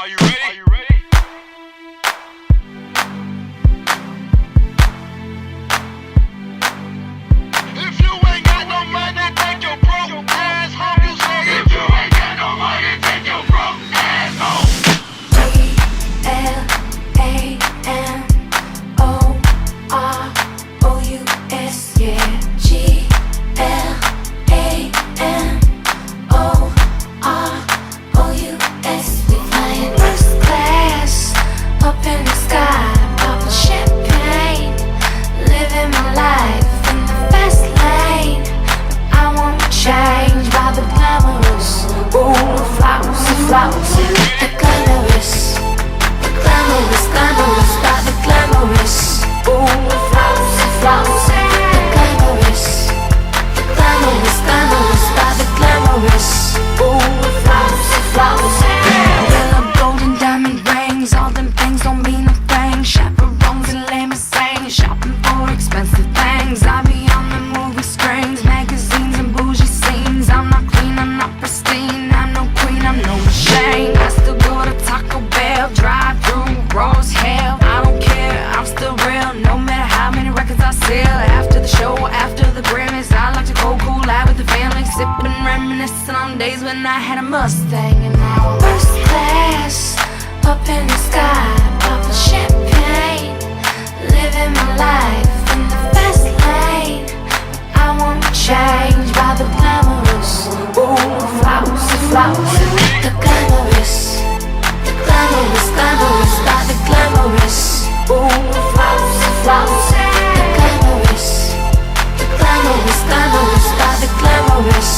Are you ready? Are you ready? If you ain't got no money, take your broke ass home. You say if you ain't got no money, take your broke ass home. G-L-A-M-O-R-O-U-S, yeah. G-L-A-M-O-R-O-U-S. We flying first class up in the sky, popping champagne, living my life in the fast lane. I won't change by the glamorous, ooh, flouncy, flouncy, the glamorous, glamorous, glamorous, by the glamorous, ooh, flouncy, flouncy, the glamorous, glamorous, glamorous, by the glamorous, ooh, flouncy, flouncy. Well, golden diamond rings, all them things don't mean a thing. Chaperones and limousines, shopping for expensive things. I be on the movie screens, magazines and bougie scenes. I'm not clean, I'm not pristine, I'm no queen, I'm no shame. I still go to Taco Bell, drive through raw as hell. I don't care, I'm still real, no matter how many records I sell. After the show, after the Grammys, I like to go cool out with the family, sipping, reminiscing on days when I had a Mustang. And now I'm first class up in the sky, popping champagne, living my life in the fast lane. I won't change by the glamorous, ooh, flouncy, flouncy, the glamorous, glamorous, glamorous, by the glamorous, ooh, flouncy, flouncy, the glamorous, glamorous, glamorous, by the glamorous,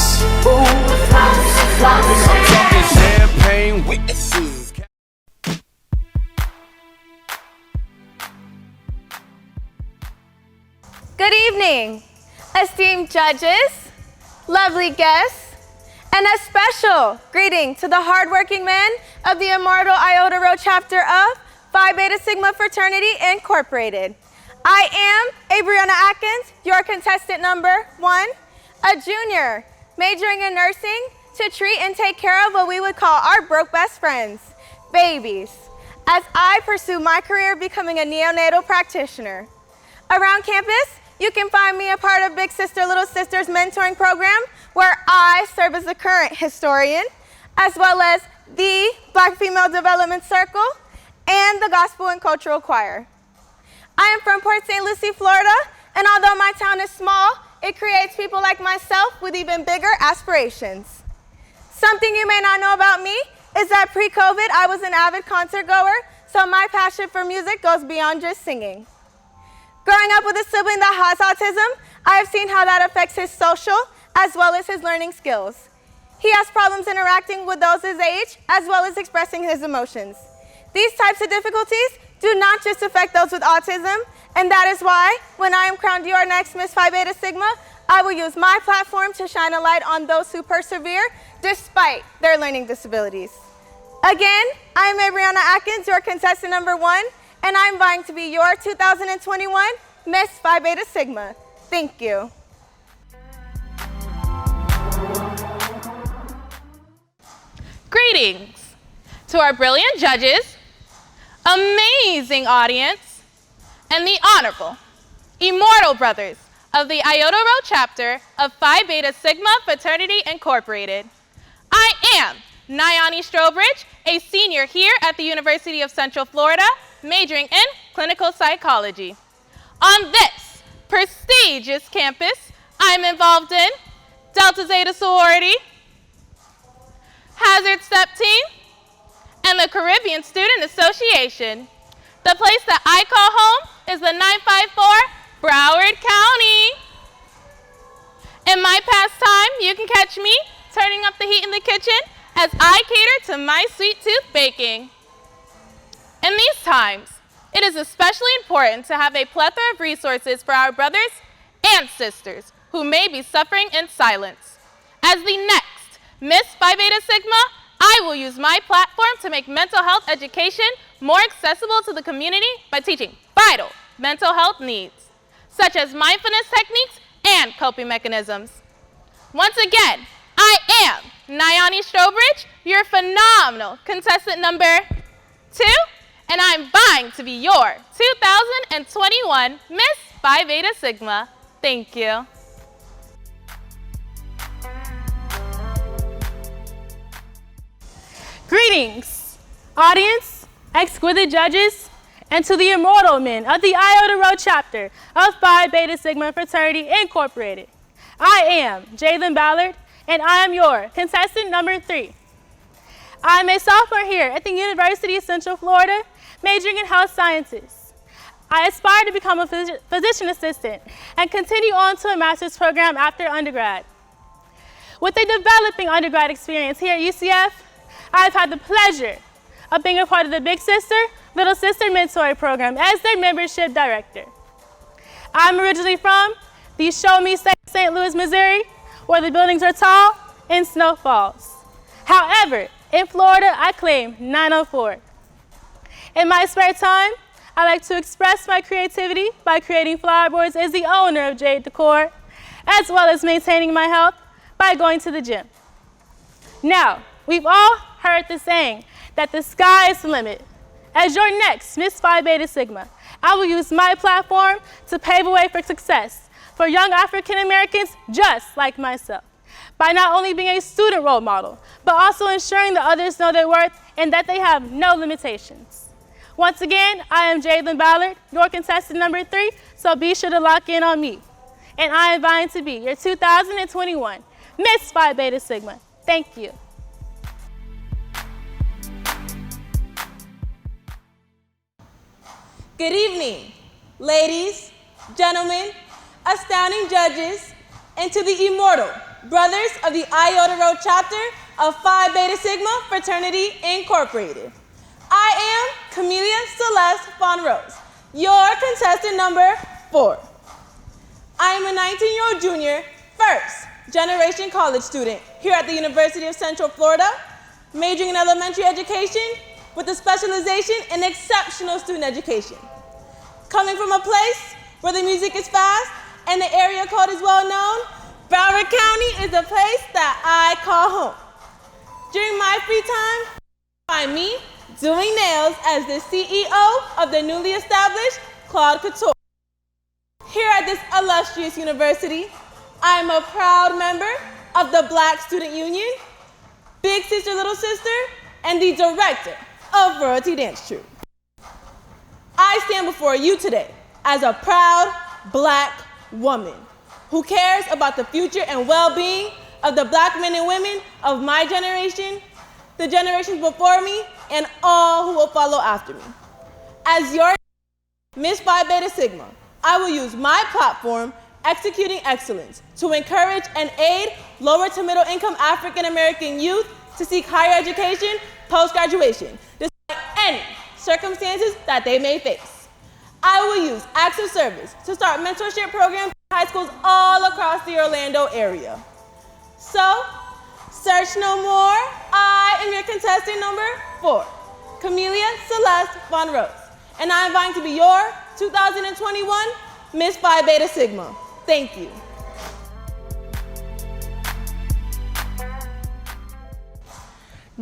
ooh, flouncy, flouncy. I'm talking champagne witnesses. Good evening, esteemed judges, lovely guests, and a special greeting to the hardworking men of the immortal Iota Rho chapter of Phi Beta Sigma Fraternity Incorporated. I am Abriana Atkins, your contestant number 1, a junior majoring in nursing to treat and take care of what we would call our broke best friends, babies, as I pursue my career becoming a neonatal practitioner. Around campus, you can find me a part of Big Sister Little Sisters mentoring program, where I serve as the current historian, as well as the Black Female Development Circle and the Gospel and Cultural Choir. I am from Port St. Lucie, Florida, and although my town is small, it creates people like myself with even bigger aspirations. Something you may not know about me is that pre-COVID, I was an avid concert goer, so my passion for music goes beyond just singing. Growing up with a sibling that has autism, I have seen how that affects his social as well as his learning skills. He has problems interacting with those his age as well as expressing his emotions. These types of difficulties do not just affect those with autism, and that is why when I am crowned your next Miss Phi Beta Sigma, I will use my platform to shine a light on those who persevere despite their learning disabilities. Again, I am Abriana Atkins, your contestant number 1, and I'm vying to be your 2021 Miss Phi Beta Sigma. Thank you. Greetings to our brilliant judges, amazing audience, and the honorable, immortal brothers of the Iota Rho chapter of Phi Beta Sigma Fraternity Incorporated. I am Nayani Strobridge, a senior here at the University of Central Florida, majoring in clinical psychology. On this prestigious campus, I'm involved in Delta Zeta sorority, Hazard Step Team, and the Caribbean Student Association. The place that I call home is the 954 Broward County. In my pastime, you can catch me turning up the heat in the kitchen as I cater to my sweet tooth baking. In these times, it is especially important to have a plethora of resources for our brothers and sisters who may be suffering in silence. As the next Miss Phi Beta Sigma, I will use my platform to make mental health education more accessible to the community by teaching vital mental health needs, such as mindfulness techniques and coping mechanisms. Once again, I am Nayani Strobridge, your phenomenal contestant number 2, and I'm vying to be your 2021 Miss Phi Beta Sigma. Thank you. Greetings, audience, exquisite judges, and to the immortal men of the Iota Rho chapter of Phi Beta Sigma Fraternity Incorporated. I am Jalen Ballard, and I am your contestant number 3. I'm a sophomore here at the University of Central Florida, majoring in health sciences. I aspire to become a physician assistant and continue on to a master's program after undergrad. With a developing undergrad experience here at UCF, I've had the pleasure of being a part of the Big Sister, Little Sister Mentoring Program as their membership director. I'm originally from the Show Me State, St. Louis, Missouri, where the buildings are tall and snow falls. However, in Florida, I claim 904. In my spare time, I like to express my creativity by creating flower boards as the owner of Jade Decor, as well as maintaining my health by going to the gym. Now, we've all heard the saying that the sky is the limit. As your next Miss Phi Beta Sigma, I will use my platform to pave a way for success for young African Americans just like myself, by not only being a student role model, but also ensuring that others know their worth and that they have no limitations. Once again, I am Jalen Ballard, your contestant number 3, so be sure to lock in on me. And I am vying to be your 2021 Miss Phi Beta Sigma. Thank you. Good evening, ladies, gentlemen, astounding judges, and to the immortal brothers of the Iota Rho chapter of Phi Beta Sigma Fraternity Incorporated. I am Camellia Celeste Von Rose, your contestant number 4. I am a 19-year-old junior, first-generation college student here at the University of Central Florida, majoring in elementary education with a specialization in exceptional student education. Coming from a place where the music is fast and the area code is well known, Broward County is the place that I call home. During my free time, find me doing nails as the CEO of the newly established Claude Couture. Here at this illustrious university, I am a proud member of the Black Student Union, Big Sister, Little Sister, and the director of Royalty Dance Troupe. I stand before you today as a proud Black woman who cares about the future and well-being of the Black men and women of my generation, the generations before me, and all who will follow after me. As your Miss Phi Beta Sigma, I will use my platform, Executing Excellence, to encourage and aid lower to middle income African American youth to seek higher education post-graduation, despite any circumstances that they may face. I will use acts of service to start mentorship programs in high schools all across the Orlando area. So, search no more. I am your contestant number 4, Camellia Celeste Von Rose, and I am vying to be your 2021 Miss Phi Beta Sigma. Thank you.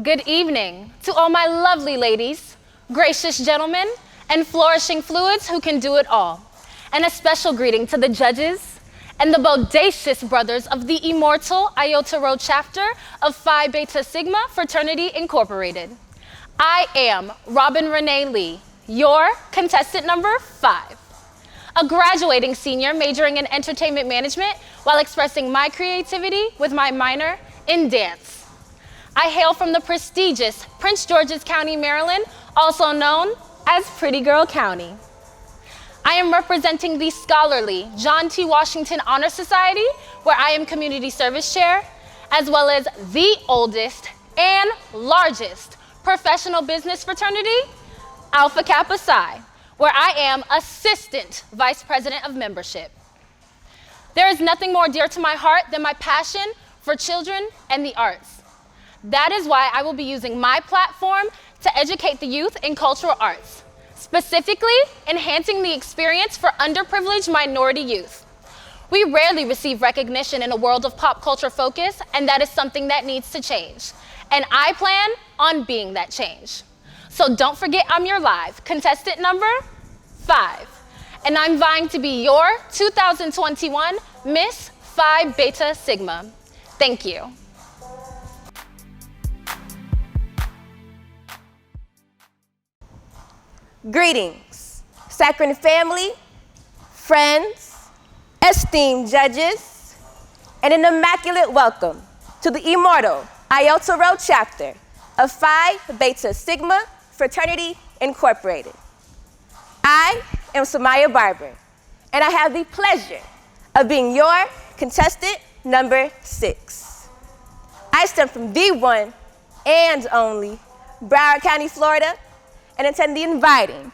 Good evening to all my lovely ladies, gracious gentlemen, and flourishing fluids who can do it all. And a special greeting to the judges and the bodacious brothers of the immortal Iota Rho chapter of Phi Beta Sigma Fraternity Incorporated. I am Robin Renee Lee, your contestant number 5, a graduating senior majoring in entertainment management while expressing my creativity with my minor in dance. I hail from the prestigious Prince George's County, Maryland, also known as Pretty Girl County. I am representing the scholarly John T. Washington Honor Society, where I am Community Service Chair, as well as the oldest and largest professional business fraternity, Alpha Kappa Psi, where I am Assistant Vice President of Membership. There is nothing more dear to my heart than my passion for children and the arts. That is why I will be using my platform to educate the youth in cultural arts, specifically enhancing the experience for underprivileged minority youth. We rarely receive recognition in a world of pop culture focus, and that is something that needs to change. And I plan on being that change. So don't forget I'm your live contestant number 5. And I'm vying to be your 2021 Miss Phi Beta Sigma. Thank you. Greetings, Saccharin family, friends, esteemed judges, and an immaculate welcome to the immortal Iota Rho chapter of Phi Beta Sigma Fraternity Incorporated. I am Samaya Barber, and I have the pleasure of being your contestant number 6. I stem from the one and only Broward County, Florida, and attend the inviting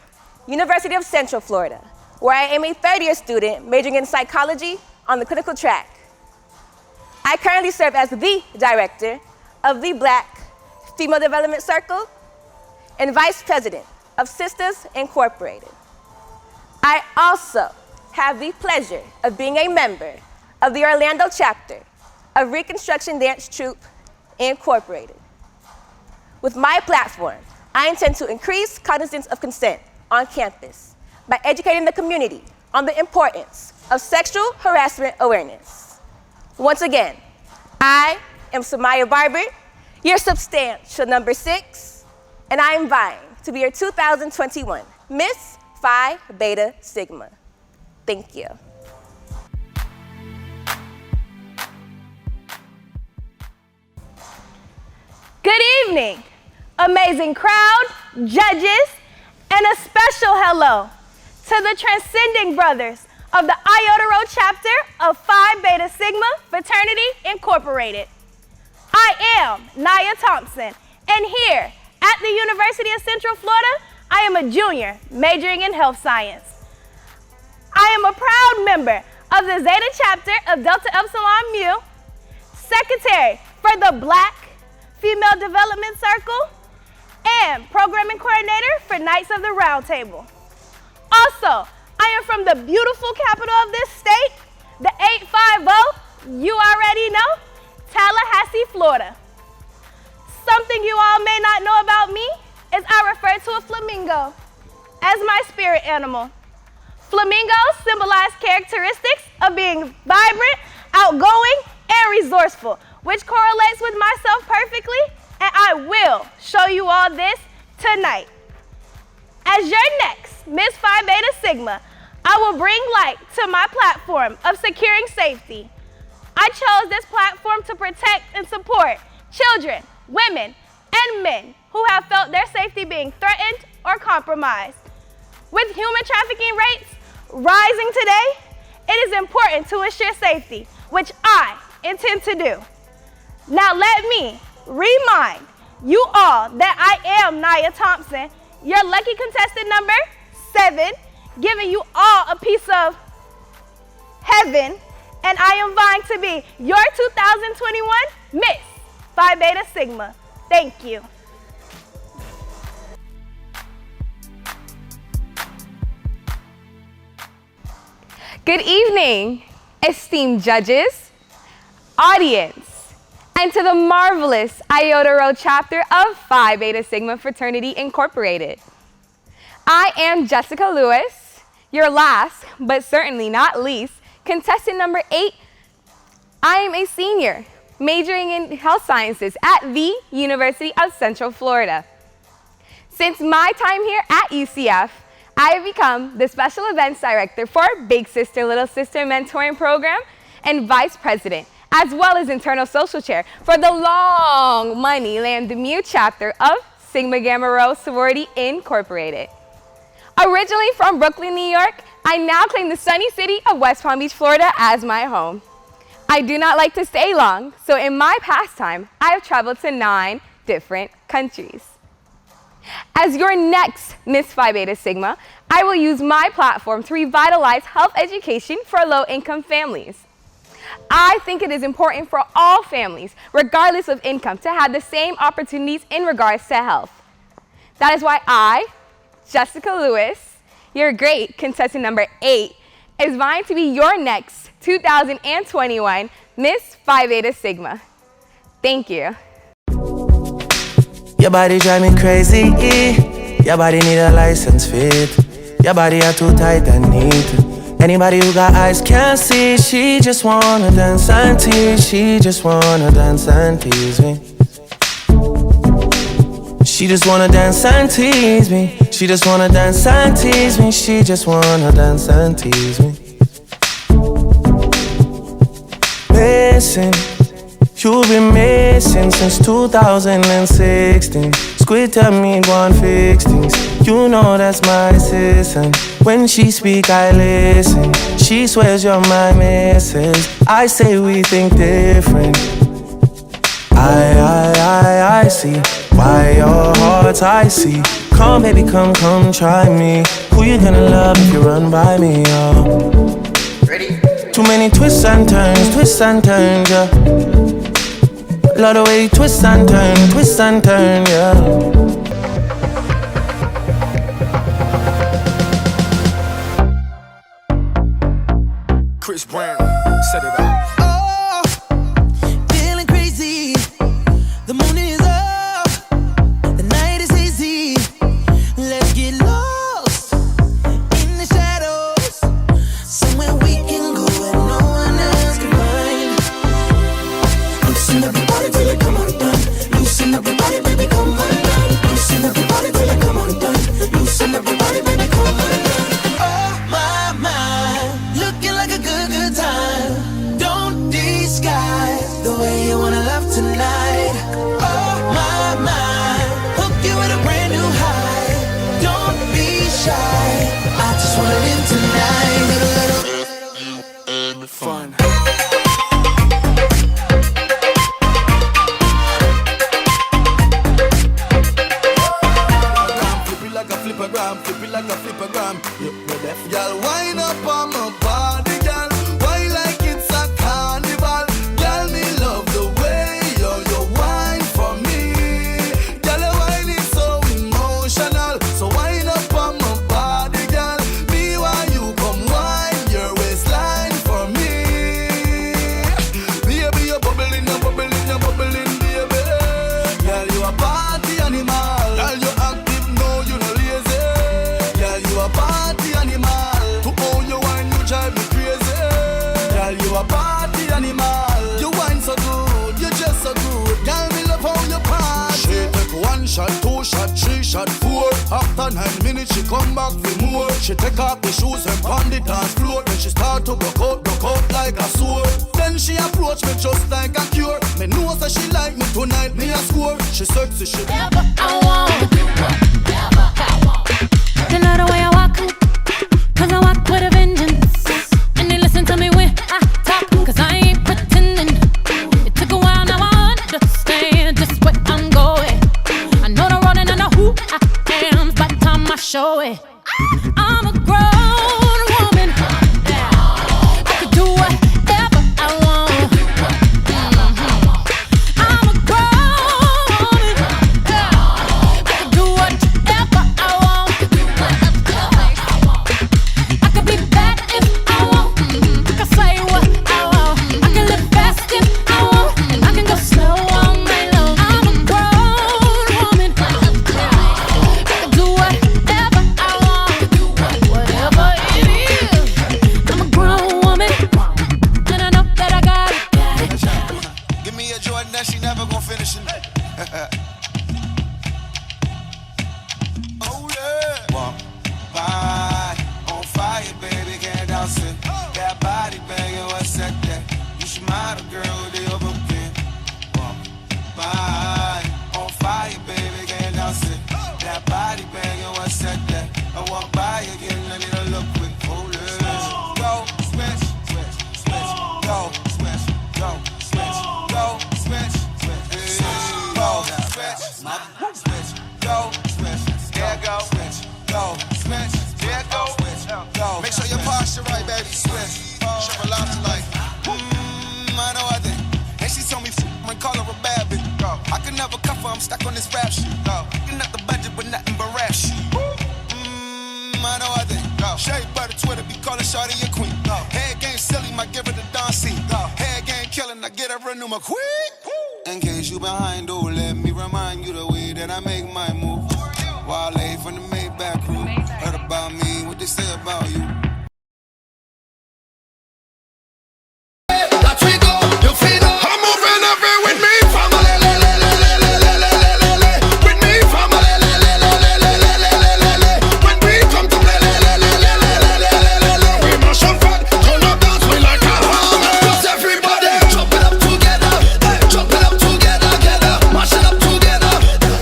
University of Central Florida, where I am a third-year student majoring in psychology on the clinical track. I currently serve as the director of the Black Female Development Circle and vice president of Sisters Incorporated. I also have the pleasure of being a member of the Orlando chapter of Reconstruction Dance Troupe Incorporated. With my platform, I intend to increase cognizance of consent on campus by educating the community on the importance of sexual harassment awareness. Once again, I am Samaya Barber, your substantial number 6, and I am vying to be your 2021 Miss Phi Beta Sigma. Thank you. Good evening, amazing crowd, judges, and a special hello to the transcending brothers of the Iota Rho chapter of Phi Beta Sigma Fraternity Incorporated. I am Nia Thompson, and here at the University of Central Florida, I am a junior majoring in health science. I am a proud member of the Zeta chapter of Delta Epsilon Mu, secretary for the Black Female Development Circle, and programming coordinator for Knights of the Round Table. Also, I am from the beautiful capital of this state, the 850, you already know, Tallahassee, Florida. Something you all may not know about me is I refer to a flamingo as my spirit animal. Flamingos symbolize characteristics of being vibrant, outgoing, and resourceful, which correlates with myself perfectly, and I will show you all this tonight. As your next Miss Phi Beta Sigma, I will bring light to my platform of securing safety. I chose this platform to protect and support children, women, and men who have felt their safety being threatened or compromised. With human trafficking rates rising today, it is important to ensure safety, which I intend to do. Now let me remind you all that I am Nia Thompson, your lucky contestant number 7, giving you all a piece of heaven, and I am vying to be your 2021 Miss Phi Beta Sigma. Thank you. Good evening, esteemed judges, audience, and to the marvelous Iota Rho chapter of Phi Beta Sigma Fraternity Incorporated. I am Jessica Lewis, your last, but certainly not least, contestant number 8. I am a senior, majoring in health sciences at the University of Central Florida. Since my time here at UCF, I have become the Special Events Director for Big Sister, Little Sister Mentoring Program and Vice President, as well as Internal Social Chair for the Long Money Lambda Mu chapter of Sigma Gamma Rho Sorority Incorporated. Originally from Brooklyn, New York, I now claim the sunny city of West Palm Beach, Florida as my home. I do not like to stay long, so in my pastime, I have traveled to 9 different countries. As your next Miss Phi Beta Sigma, I will use my platform to revitalize health education for low-income families. I think it is important for all families, regardless of income, to have the same opportunities in regards to health. That is why I, Jessica Lewis, your great contestant number 8, is vying to be your next 2021 Miss Phi Beta Sigma. Thank you. Your body drive me crazy. Your body need a license fit. Your body are too tight and neat. Anybody who got eyes can't see. She just wanna dance and tease. She just wanna dance and tease me. She just wanna dance and tease me. She just wanna dance and tease me. She just wanna dance and tease me. Missing, you've been missing since 2016. Squid tell me go and fix things. You know that's my assistant. When she speak, I listen. She swears you're my missus. I say we think different. I see why your heart's icy. Come baby, come try me. Who you gonna love if you run by me, oh? Ready? Too many twists and turns, yeah. Love the way you twist and turn, yeah. Chris Brown, set it up. After 9 minutes, she come back for more. She take off the shoes and pound the dance floor. Then she start to broke out like a sword. Then she approach me just like a cure. Me know that she like me tonight, me a score. She sexy, she whatever I want. Whatever I want. You know the way I walk, 'cause I walk with a vengeance. And they listen to me when I talk, 'cause I ain't pretending. It took a while, now I understand just where I'm going. I know the road and I know who I am. By the time I show it, I'm a grown woman. I could do whatever I want. I'm a grown woman. I could do whatever I want. I could be bad if I want. I can say what I want. I can live fast if I want. And I can go slow all night long. I'm a grown woman. I could do whatever I want. Whatever it is. I'm a grown woman. And I know that I got it. Give me a Jordan that she never gon' finish it. Oh yeah. Walk by on fire, baby, can't douse it. That body banging, what's that? You should model, girl, with the overkin. Walk by on fire, baby, can't douse it. That body banging, what's that? I walk by again, I need a look quick. Oh yeah. Go, switch, switch, switch. Go, switch, go, switch, go, switch, switch. Go, switch, switch, go, switch. There go, switch, go, switch. There go, switch, go. Make sure your posture right, baby. Switch. Show a lot tonight. I know I did. And she told me and call her a bad bitch. I can never cuff her, I'm stuck on this rap shit. Looking at the budget, but nothing but rap shit. I know I did. Shade butter Twitter, be calling Shawty a queen. Head game silly, might give her the Don C. Head game killing, I get her a new McQueen. In case you behind, oh, let me remind you the way that can I make my move? Wale from the Maybach crew. Heard about me, what they say about you? That we go, you feel it. I'm moving every with me, family. With me, family. When we come to play, we mash up front, turn up dance, we like a home. Cause everybody jump it up together, jump it up together, together, mash it up together,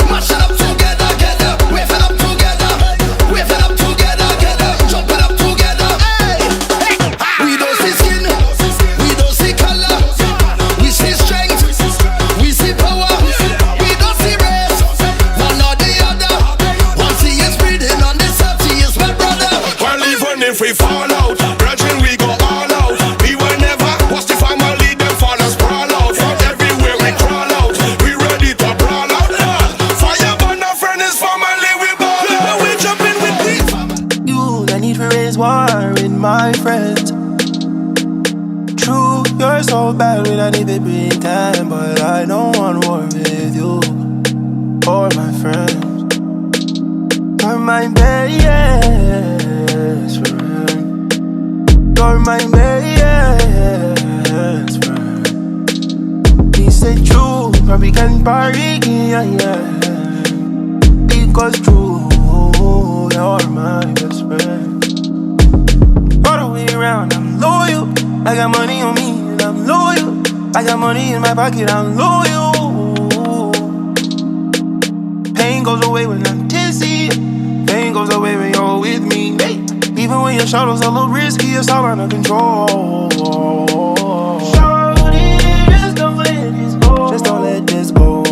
mash it up together, together, wave it up together, wave it up together, together, jump it up together. We don't see skin, we don't see color, we see strength, we see power, we don't see race, one or the other. One see is breathing on this earth, he is my brother. Well, even if we fall out, brethren, we go all out. We will never watch the family, them fall and sprawl out. From everywhere we crawl out, we ready to brawl out. Fire burn our friend is family, we ball out. Now we jumping with the You, I need to raise war with my friends. True, you're so bad when I need to pretend, but I don't want war with you or my friends. You're my best friend. You're my best friend. He said true, but we can party, yeah. Because true, you're my best friend. All the way around, I'm loyal. I got money on me and I'm loyal. I got money in my pocket, I'm loyal. Pain goes away when I'm tipsy. Pain goes away when you're with me. Hey. Even when your shadows a little risky, it's all under control. Shorty, just don't let this go. Just don't let this go.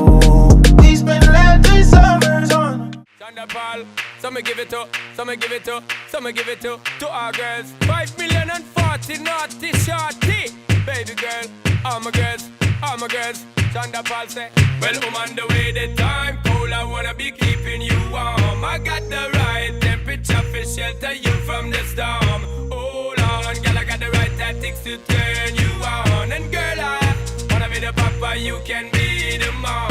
We spent last 3 summers on. Thunderball, some give it to, some give it to, some give it to our girls. 5 million and 40 naughty shorty. Baby girl, all my girls, all my girls. Thunderball say, well, I'm on the way, the time cold, I wanna be keeping you warm. I got the right temperature for shelter you from the storm. Hold on, girl, I got the right tactics to turn you on. And girl, I wanna be the papa, you can be the mom.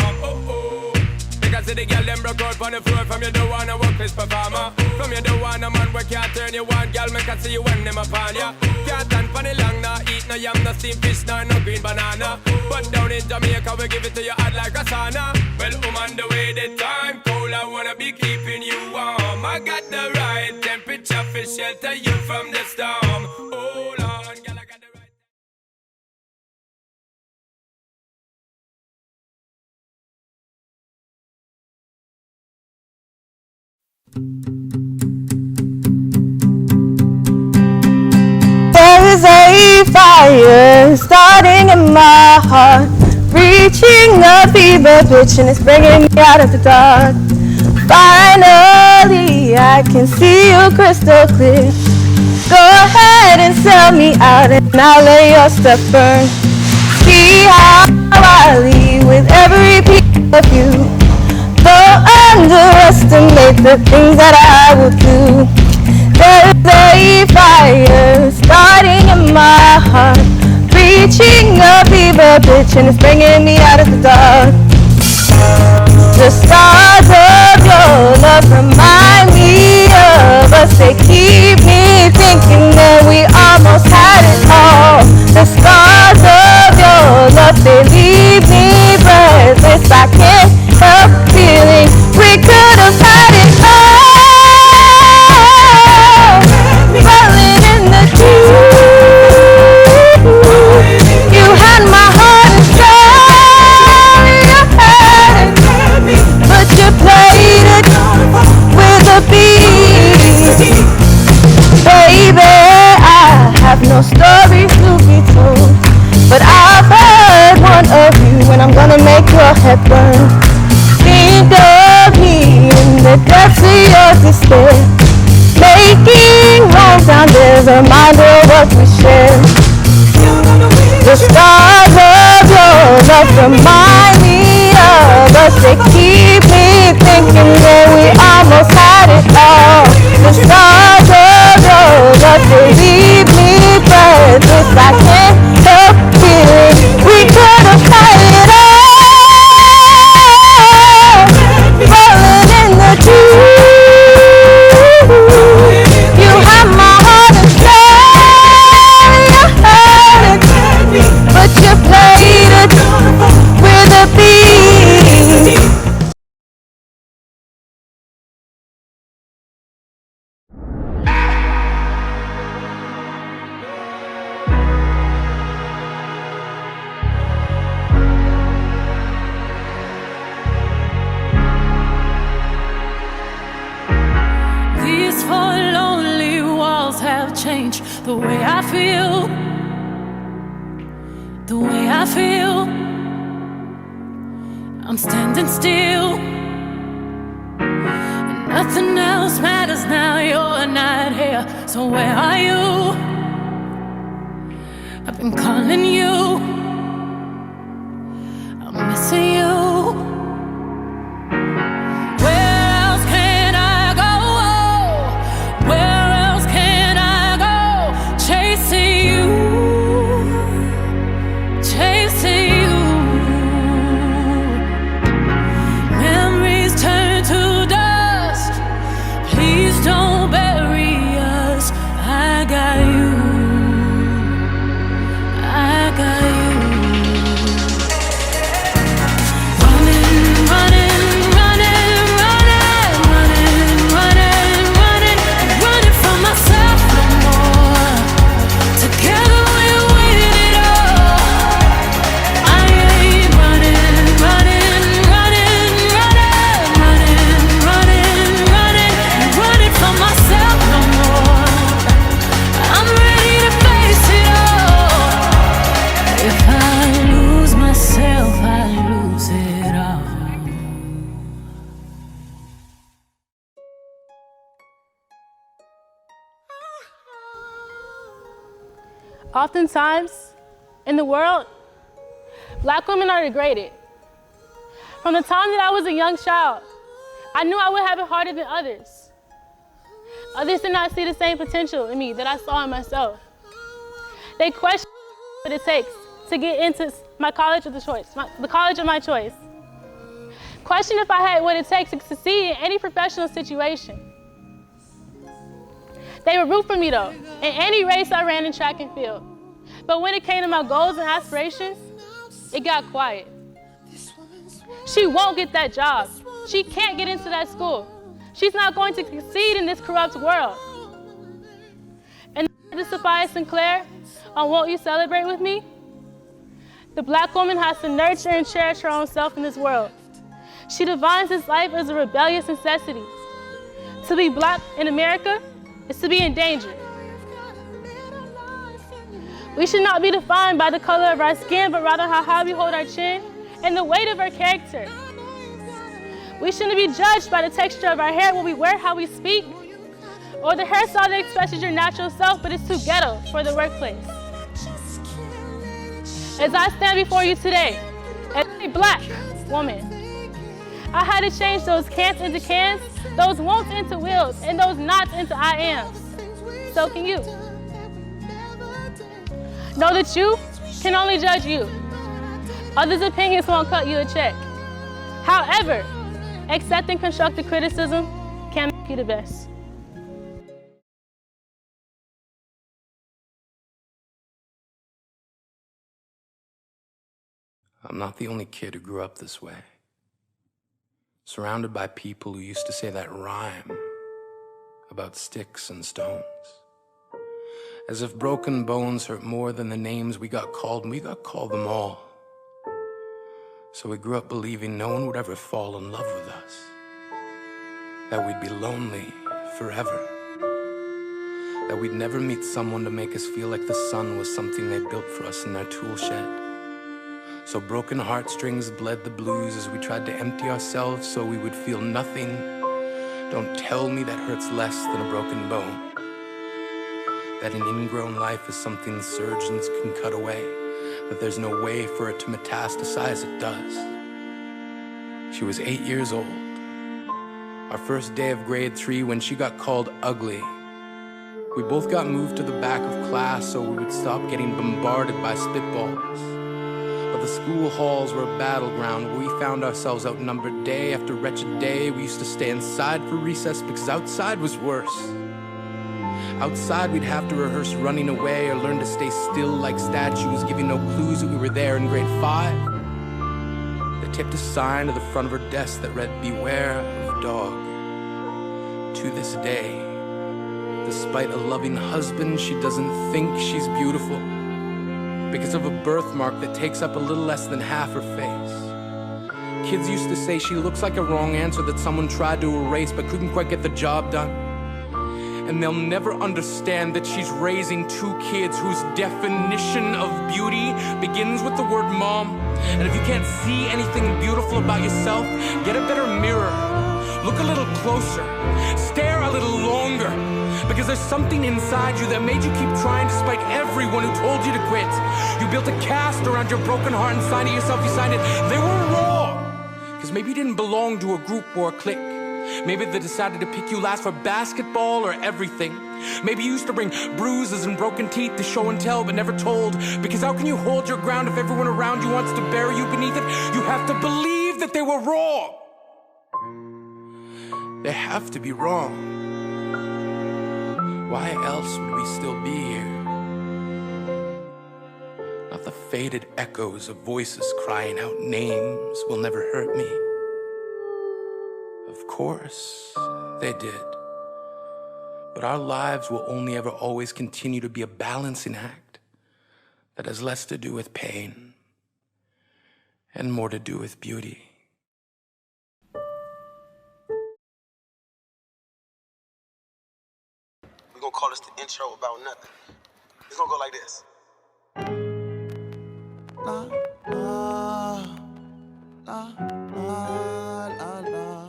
Because the girl them broke out on the floor. From you don't wanna work this performer. From you don't want a man where can't turn you on. Girl, make I see you when them upon ya. Can't stand for the long, nah eat no yam, no steamed fish, no green banana. But down in Jamaica we give it to you hot like a sauna. Well, I'm on the way, the time cold, I wanna be keeping you warm. I got the right temperature for shelter you from the storm. Hold on, girl, I got the right. There is a fire starting in my heart, reaching a fever pitch and it's bringing me out of the dark. Finally, I can see you crystal clear. Go ahead and sell me out and I'll let your stuff burn. See how I leave with every piece of you. Don't underestimate the things that I will do. There's a fire starting in my heart, reaching a fever pitch and it's bringing me out of the dark. The stars of your love remind me of us. They keep me thinking that we almost had it all. The stars of your love, they leave me breathless. I can't help feeling we could have had it all. Rolling in the deep, you had my heart inside your hand, but you played it with a beat. Baby, I have no stories to be told, but I've heard one of you and I'm gonna make your head burn. Think of me in the depths of your despair, making wrong sound as a reminder of what we share. The stars of your love remind me of us. They keep me thinking that we almost had it all. The stars of your love, they leave me breathless. I can't help feeling we could have had it all. change the way I feel. The way I feel. I'm standing still. And nothing else matters now. You're not here. So where are you? I've been calling you. I'm missing you. Where else can I go? Where else can I go? Chasing you. Chasing you. Memories turn to dust. Please don't bury us. I got you. I got you. Running, running, running, running, running, running, running, running from myself no more. Together we'll win it all. I ain't running, running, running, running, running, running, running, running from myself no more. I'm ready to face it all. If I lose myself, I lose it all. Oftentimes, in the world, black women are degraded. From the time that I was a young child, I knew I would have it harder than others. Others did not see the same potential in me that I saw in myself. They questioned what it takes to get into my college of the choice, the college of my choice. Question if I had what it takes to succeed in any professional situation. They would root for me though, in any race I ran in track and field. But when it came to my goals and aspirations, it got quiet. She won't get that job. She can't get into that school. She's not going to succeed in this corrupt world. And to Sophia Sinclair, on Won't You Celebrate With Me? The black woman has to nurture and cherish her own self in this world. She defines this life as a rebellious necessity. To be black in America is to be in danger. We should not be defined by the color of our skin, but rather how high we hold our chin and the weight of our character. We shouldn't be judged by the texture of our hair, what we wear, how we speak, or the hairstyle that expresses your natural self, but it's too ghetto for the workplace. As I stand before you today, as a black woman, I had to change those can'ts into cans, those won'ts into wills, and those nots into I ams. So can you. Know that you can only judge you. Others' opinions won't cut you a check. However, accepting constructive criticism can make you the best. I'm not the only kid who grew up this way. Surrounded by people who used to say that rhyme about sticks and stones. As if broken bones hurt more than the names we got called, and we got called them all. So we grew up believing no one would ever fall in love with us. That we'd be lonely forever. That we'd never meet someone to make us feel like the sun was something they built for us in their tool shed. So broken heartstrings bled the blues as we tried to empty ourselves so we would feel nothing. Don't tell me that hurts less than a broken bone. That an ingrown life is something surgeons can cut away. That there's no way for it to metastasize, it does. She was 8 years old. Our first day of grade 3 when she got called ugly. We both got moved to the back of class so we would stop getting bombarded by spitballs. But the school halls were a battleground where we found ourselves outnumbered day after wretched day. We used to stay inside for recess because outside was worse. Outside we'd have to rehearse running away or learn to stay still like statues, giving no clues that we were there in grade 5. They tipped a sign to the front of her desk that read, "Beware of dog." To this day, despite a loving husband, she doesn't think she's beautiful. Because of a birthmark that takes up a little less than half her face. Kids used to say she looks like a wrong answer that someone tried to erase but couldn't quite get the job done. And they'll never understand that she's raising 2 kids whose definition of beauty begins with the word mom. And if you can't see anything beautiful about yourself, get a better mirror. Look a little closer. Stare a little longer. Because there's something inside you that made you keep trying despite everyone who told you to quit. You built a cast around your broken heart and signed it yourself. You signed it. They were raw. Because maybe you didn't belong to a group or a clique. Maybe they decided to pick you last for basketball or everything. Maybe you used to bring bruises and broken teeth to show and tell but never told. Because how can you hold your ground if everyone around you wants to bury you beneath it? You have to believe that they were wrong. They have to be wrong. Why else would we still be here? Not the faded echoes of voices crying out names will never hurt me. Of course, they did. But our lives will only ever always continue to be a balancing act that has less to do with pain and more to do with beauty. We're gonna call this the intro about nothing. It's gonna go like this. La, la, la, la, la, la.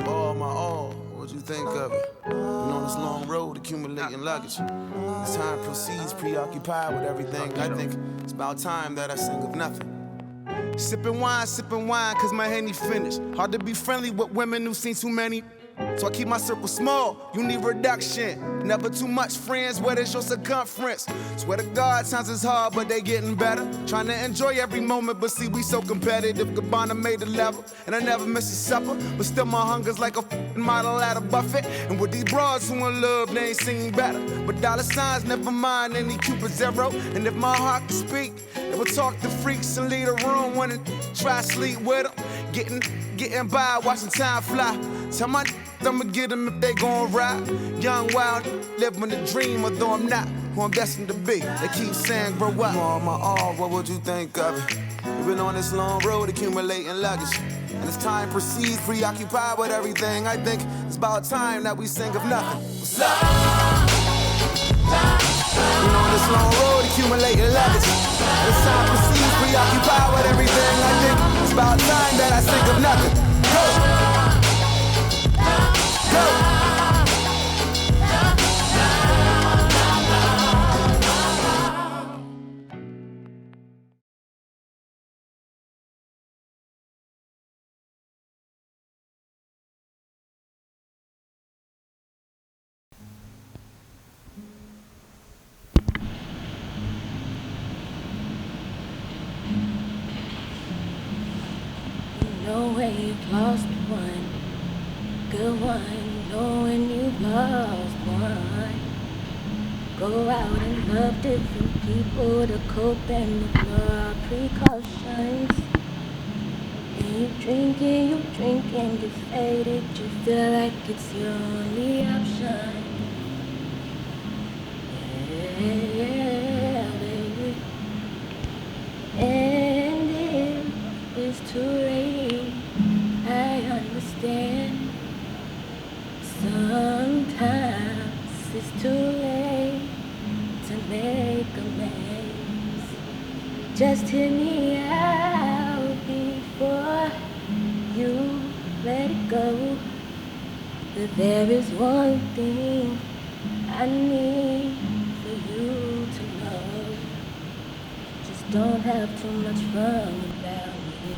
All my all, what'd you think of it? Been on this long road accumulating luggage. As time proceeds, preoccupied with everything, I think it's about time that I sing of nothing. Sipping wine, cause my Henny finished. Hard to be friendly with women who've seen too many. So I keep my circle small, you need reduction. Never too much friends, where there's your circumference. Swear to God, times is hard, but they getting better. Trying to enjoy every moment, but see we so competitive. Gabbana made the level, and I never miss a supper. But still my hunger's like a f***ing model at a buffet. And with these broads who in love, they ain't singing better. But dollar signs, never mind any Cupid zero. And if my heart could speak, it would talk to freaks and leave the room when it try sleep with them. Getting by, watching time fly. Tell my I'ma get them if they gon' ride. Young, wild, living the dream, although I'm not who I'm destined to be. They keep saying, grow up. All my all, what would you think of it? We've been on this long road accumulating luggage. And as time proceeds, preoccupied with everything, I think it's about time that we sing of nothing. What's up? We've been on this long road accumulating luggage. And as time proceeds, preoccupied with everything, I think it's about time that I sing of nothing. Go! Know when you've lost one, good one, know when you've lost one. Go out and love different people to cope and ignore precautions. And you drinking, you faded, you feel like it's your only option. Yeah, baby. And if it's too late, I understand. Sometimes it's too late to make amends. Just hear me out before you let it go. But there is one thing I need for you to know. Just don't have too much fun without me.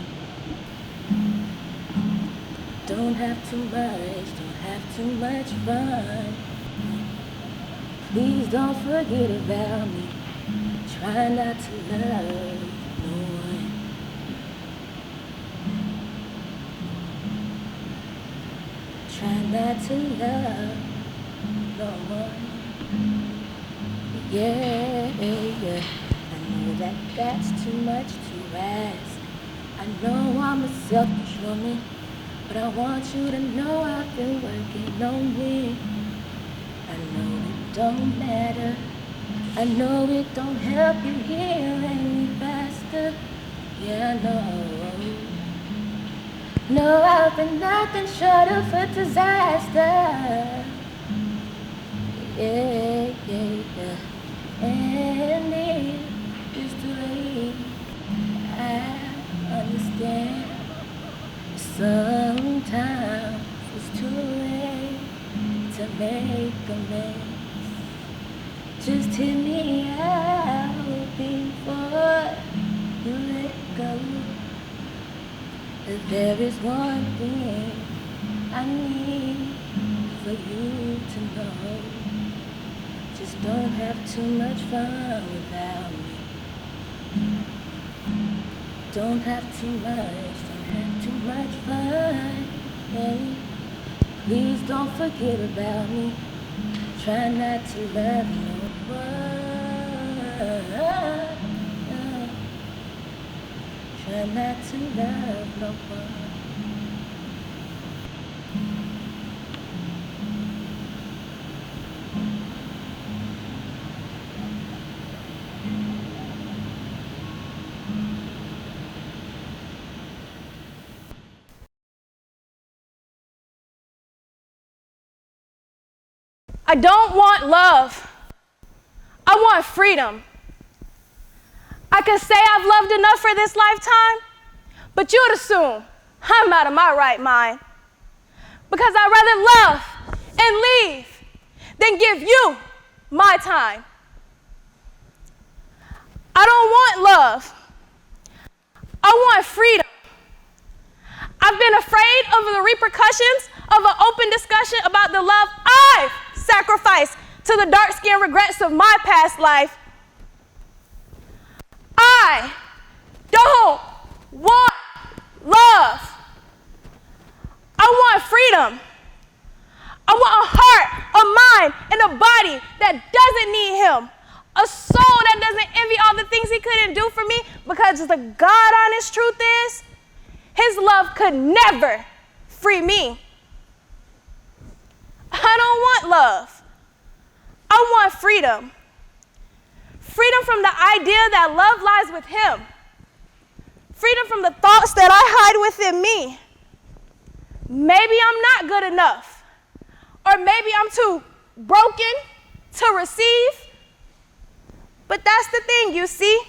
Don't have too much fun. Please don't forget about me. Try not to love no one. Try not to love no one. Yeah. I know that that's too much to ask. I know I'm a selfish woman, but I want you to know I've been working on me. I know it don't matter. I know it don't help you heal any faster. Yeah, I know. No, I've been nothing short of a disaster. Yeah, yeah, yeah. And it is too late. I understand. Sometimes it's too late to make amends. Just hear me out before you let go. There is one thing I need for you to know. Just don't have too much fun without me. Don't have too much fun. Hey, please don't forget about me. Try not to love no one. Try not to love no one. I don't want love. I want freedom. I can say I've loved enough for this lifetime, but you'd assume I'm out of my right mind. Because I'd rather love and leave than give you my time. I don't want love. I want freedom. I've been afraid of the repercussions of an open discussion about the love I've sacrificed to the dark-skinned regrets of my past life. I don't want love. I want freedom. I want a heart, a mind, and a body that doesn't need him. A soul that doesn't envy all the things he couldn't do for me, because the God honest truth is, his love could never free me. I don't want love. I want freedom. Freedom from the idea that love lies with him. Freedom from the thoughts that I hide within me. Maybe I'm not good enough. Or maybe I'm too broken to receive. But that's the thing, you see.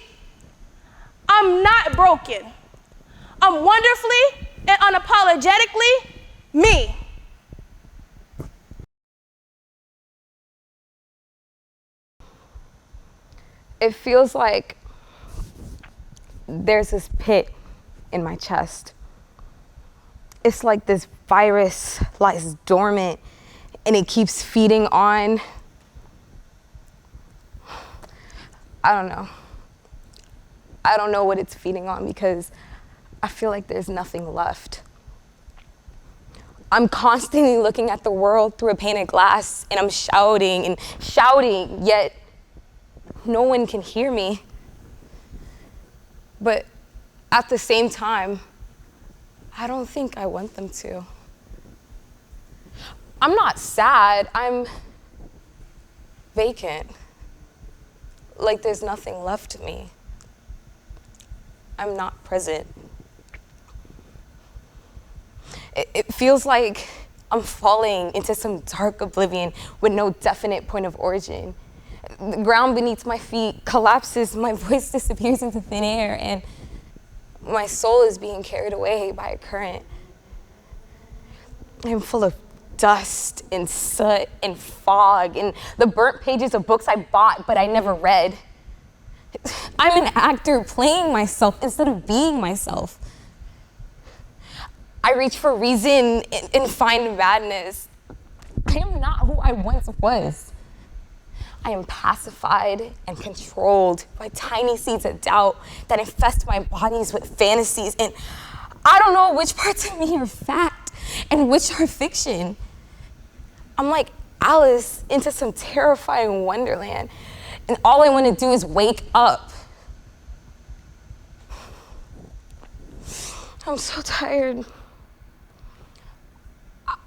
I'm not broken. I'm wonderfully and unapologetically me. It feels like there's this pit in my chest. It's like this virus lies dormant and it keeps feeding on. I don't know. I don't know what it's feeding on because I feel like there's nothing left. I'm constantly looking at the world through a painted glass and I'm shouting and shouting, yet no one can hear me. But at the same time, I don't think I want them to. I'm not sad, I'm vacant. Like there's nothing left to me. I'm not present. It feels like I'm falling into some dark oblivion with no definite point of origin. The ground beneath my feet collapses, my voice disappears into thin air, and my soul is being carried away by a current. I'm full of dust and soot and fog and the burnt pages of books I bought but I never read. I'm an actor playing myself instead of being myself. I reach for reason and find madness. I am not who I once was. I am pacified and controlled by tiny seeds of doubt that infest my bodies with fantasies, and I don't know which parts of me are fact and which are fiction. I'm like Alice into some terrifying wonderland, and all I want to do is wake up. I'm so tired.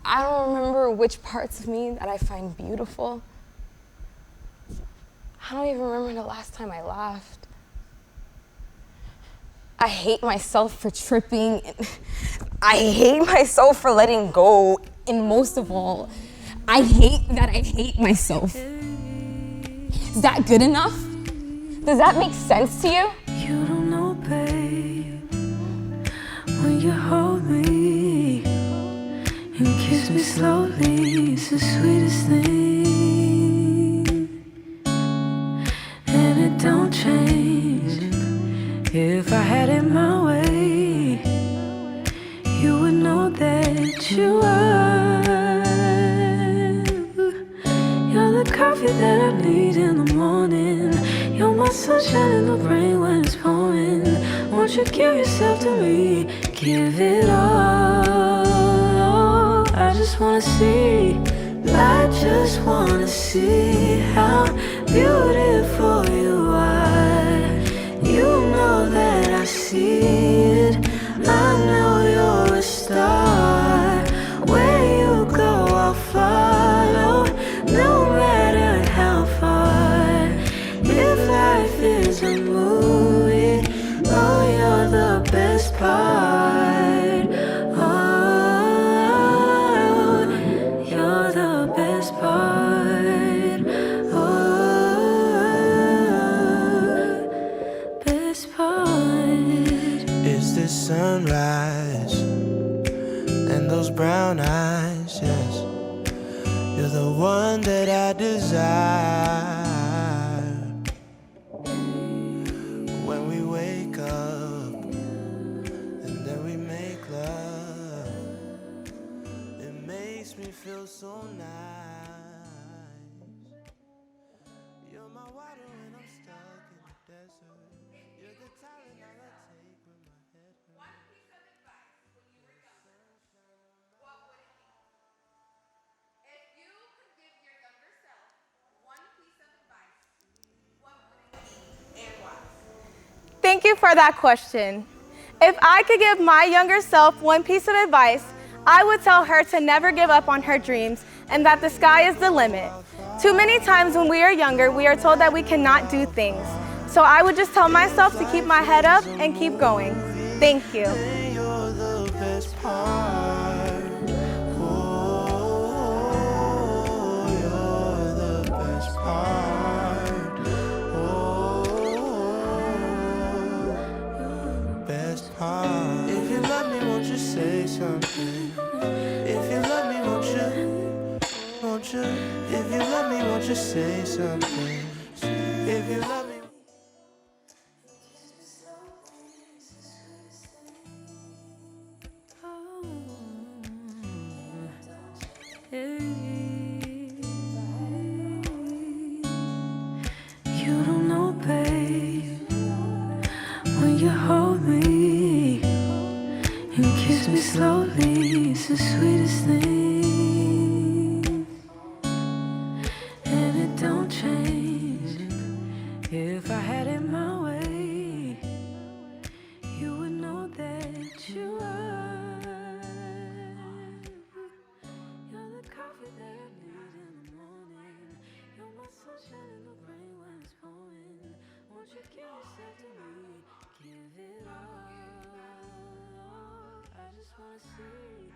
I don't remember which parts of me that I find beautiful. I don't even remember the last time I laughed. I hate myself for tripping. I hate myself for letting go. And most of all, I hate that I hate myself. Is that good enough? Does that make sense to you? You don't know, babe, when you hold me and kiss me slowly, it's the sweetest thing. And it don't change. If I had it my way, you would know that you are. You're the coffee that I need in the morning. You're my sunshine in the rain when it's pouring. Won't you give yourself to me? Give it all. I just wanna see. I just wanna see how beautiful you are. You know that I see it. I know you're a star. Where you go, I'll follow, no matter how far. If life is a movie, oh, you're the best part. Oh, you're the best part. Oh, best part. It's the sunrise and those brown eyes, yes. You're the one that I desire. When we wake up and then we make love, it makes me feel so nice. You're my water when I'm stuck in the desert. You're the talent I take when my head hurts. One piece of advice when you were younger, what would it be? If you could give your younger self one piece of advice, what would it be and why? Thank you for that question. If I could give my younger self one piece of advice, I would tell her to never give up on her dreams and that the sky is the limit. Too many times when we are younger, we are told that we cannot do things. So I would just tell myself to keep my head up and keep going. Thank you. You're the best part. Oh, you're the best part. Oh, best part. If you love me, won't you say something? If you love me, won't you? Won't you? If you love me, won't you say something? If you love me. You don't know, babe, when you hold me and kiss me slowly, it's the sweetest thing. And it don't change. If I had it my way, you would know that you are. You're the coffee that I need in the morning. You're my sunshine in the rain when it's pouring. Won't you give yourself to me? Give it all. I just wanna see.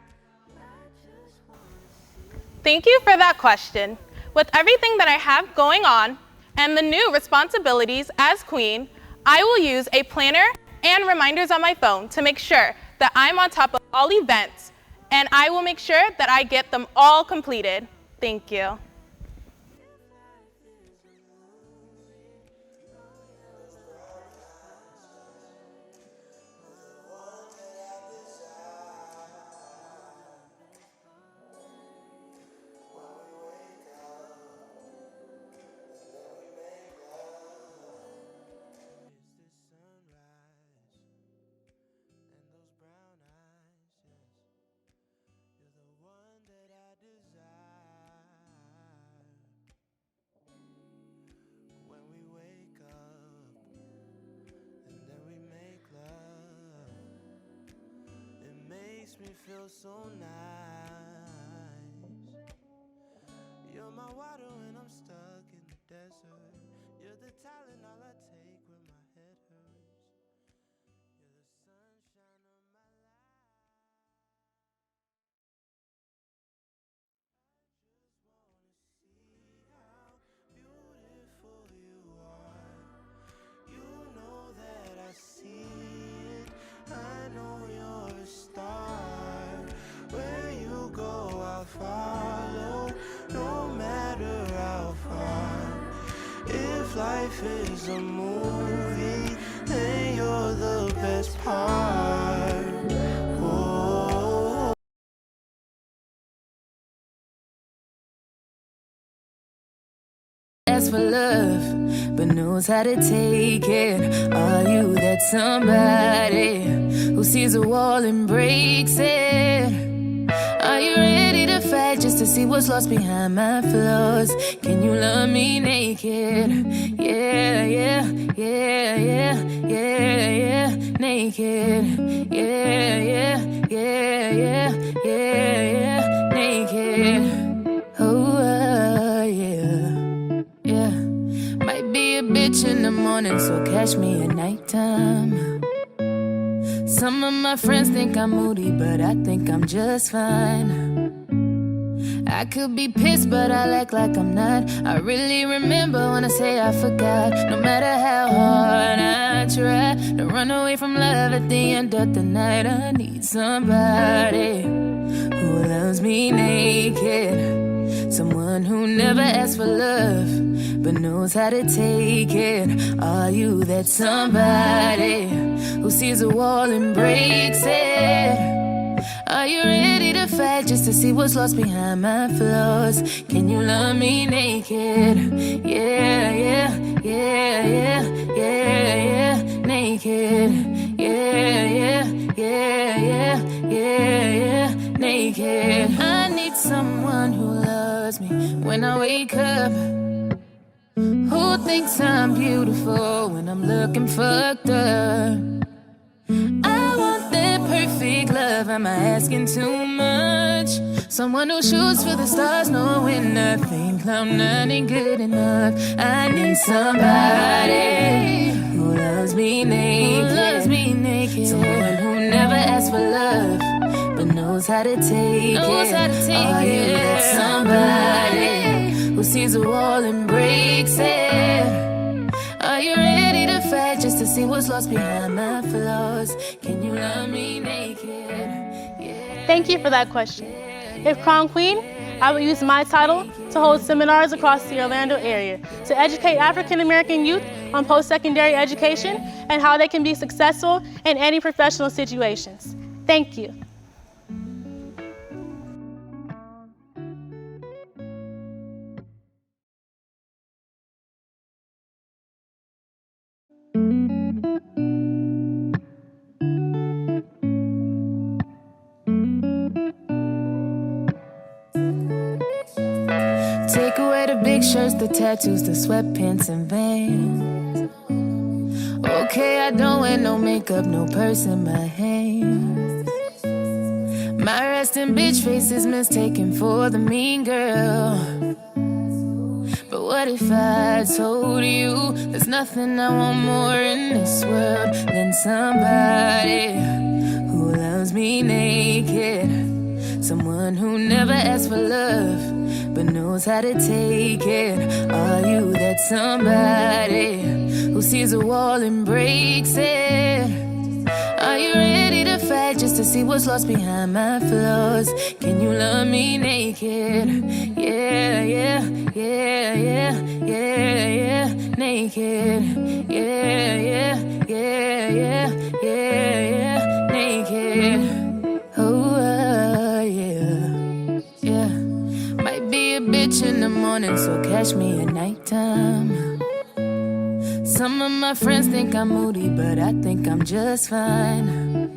I just wanna see. Thank you for that question. With everything that I have going on and the new responsibilities as queen, I will use a planner and reminders on my phone to make sure that I'm on top of all events, and I will make sure that I get them all completed. Thank you. Me feel so nice. You're my water when I'm stuck in the desert. You're the talent all I take when my head hurts. You're the life is a movie, and you're the best part. Oh. Ask for love, but knows how to take it. Are you that somebody who sees a wall and breaks it? Are you ready to fight just to see what's lost behind my flaws? Can you love me naked? Yeah, yeah, yeah, yeah, yeah, yeah, naked. Yeah, yeah, yeah, yeah, yeah, yeah, naked. Oh, yeah, yeah. Might be a bitch in the morning, so catch me at nighttime. Some of my friends think I'm moody, but I think I'm just fine. I could be pissed, but I act like I'm not. I really remember when I say I forgot. No matter how hard I try to run away from love at the end of the night, I need somebody who loves me naked. Someone who never asks for love, but knows how to take it. Are you that somebody who sees a wall and breaks it? Are you ready to fight just to see what's lost behind my flaws? Can you love me naked? Yeah, yeah, yeah, yeah, yeah, yeah, naked. Yeah, yeah, yeah, yeah, yeah, yeah, naked. I need someone who loves me when I wake up, who thinks I'm beautiful when I'm looking fucked up. I want that perfect love, am I asking too much? Someone who shoots for the stars, knowing nothing, clown none ain't good enough. I need somebody who loves me naked, someone who never asks for love, but knows how to take it. Are you that somebody who sees a wall and breaks it? Are you ready to fight just to see what's lost behind my flaws? Can you love me naked? Yeah. Thank you for that question. If Crown Queen, I would use my title to hold seminars across the Orlando area to educate African American youth on post-secondary education and how they can be successful in any professional situations. Thank you. Take away the big shirts, the tattoos, the sweatpants and Vans. Okay, I don't wear no makeup, no purse in my hand. My resting bitch face is mistaken for the mean girl. But what if I told you there's nothing I want more in this world than somebody who loves me naked? Someone who never asks for love, but knows how to take it. Are you that somebody who sees a wall and breaks it? Are you ready to fight just to see what's lost behind my flaws? Can you love me naked? Yeah, yeah, yeah, yeah, yeah, yeah, naked. Yeah, yeah, yeah, yeah, yeah, yeah, naked. Oh, yeah, yeah. Might be a bitch in the morning, so catch me at nighttime. Some of my friends think I'm moody, but I think I'm just fine.